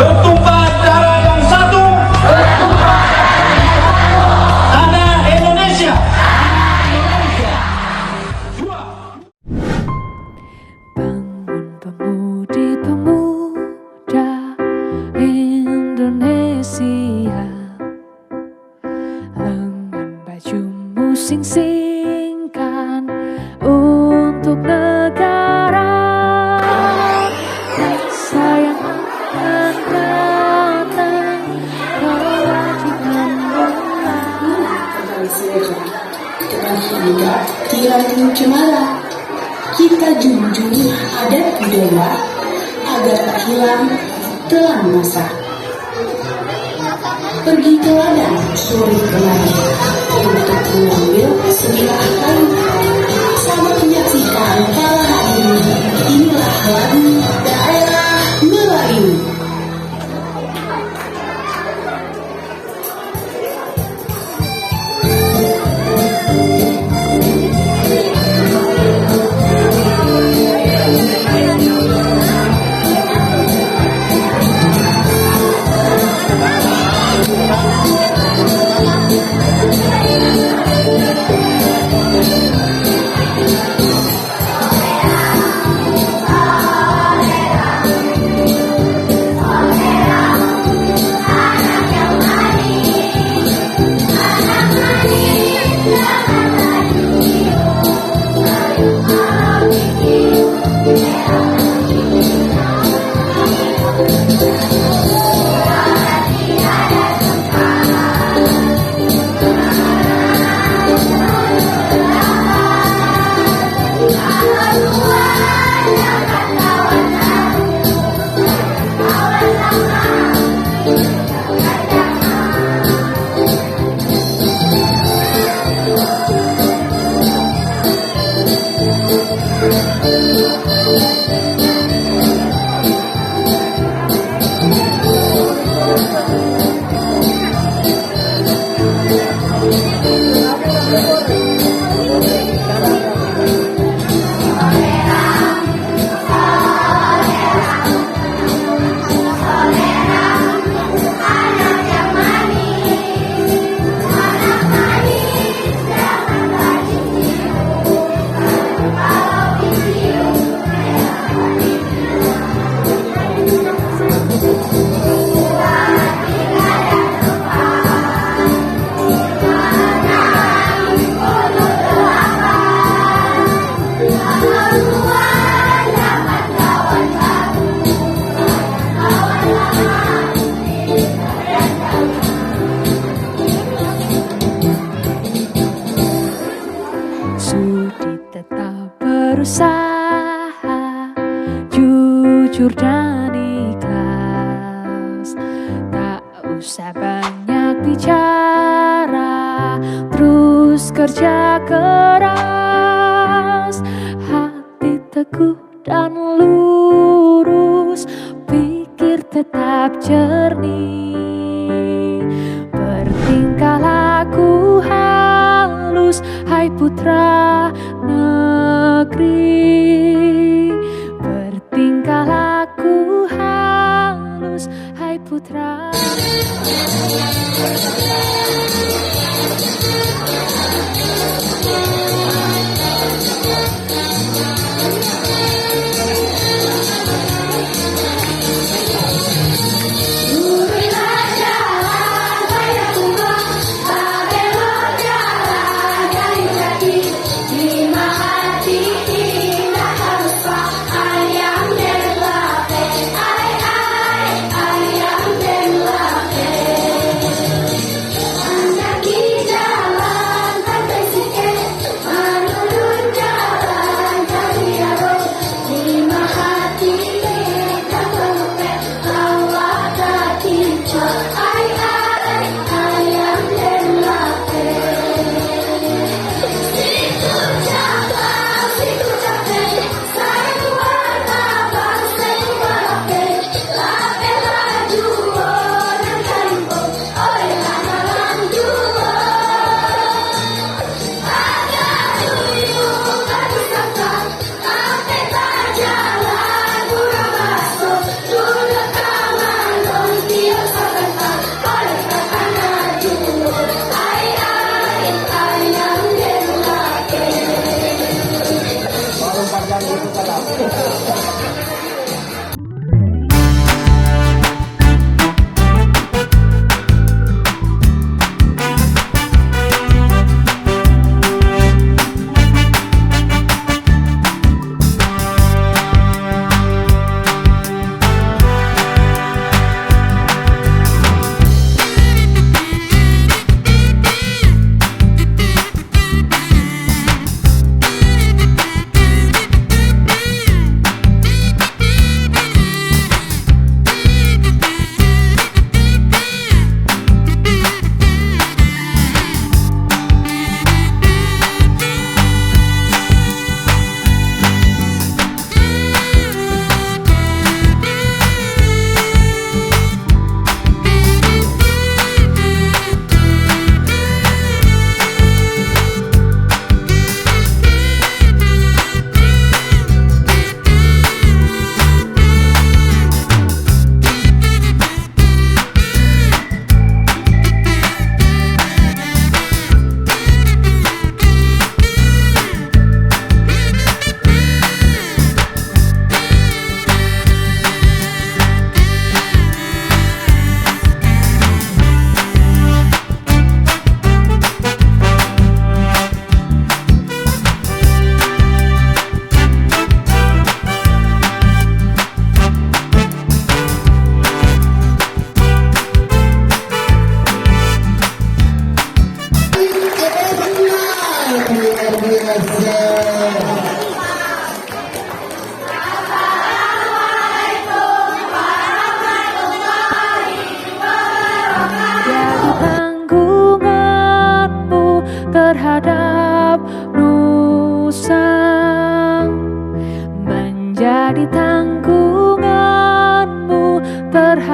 bertumpah darah yang satu, tanah Indonesia. Bangun pemudi-pemuda Indonesia, lengan bajumu sing-singkan untuk negara. Sayang akan datang, kewajiban Tidak cemara, kita junjung adat budaya agar tak hilang telan masa. Pergi ke ladang sore kemari untuk mengambil sebilah kayu. Sama menyaksikan para hadirin, inilah lagu daerah Melayu. Sudi tetap berusaha, jujur dan ikhlas. Tak usah banyak bicara, terus kerja keras. Hati teguh dan lurus, pikir tetap jernih. Bertingkah laku halus, hai putra negeri. Bertingkah laku halus, hai putra.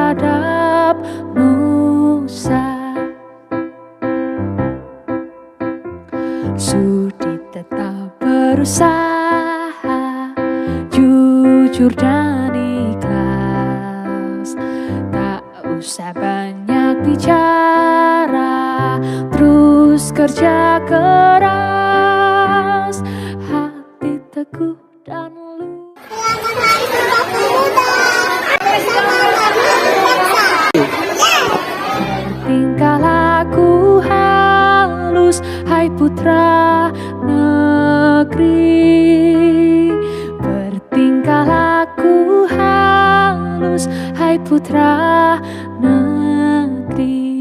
terhadap Musa. Sudi tetap berusaha, jujur dan ikhlas. Tak usah banyak bicara, terus kerja keras. Hati teguh dan lurus. Bertingkah laku halus, hai putra negeri. Bertingkah laku halus, hai putra negeri.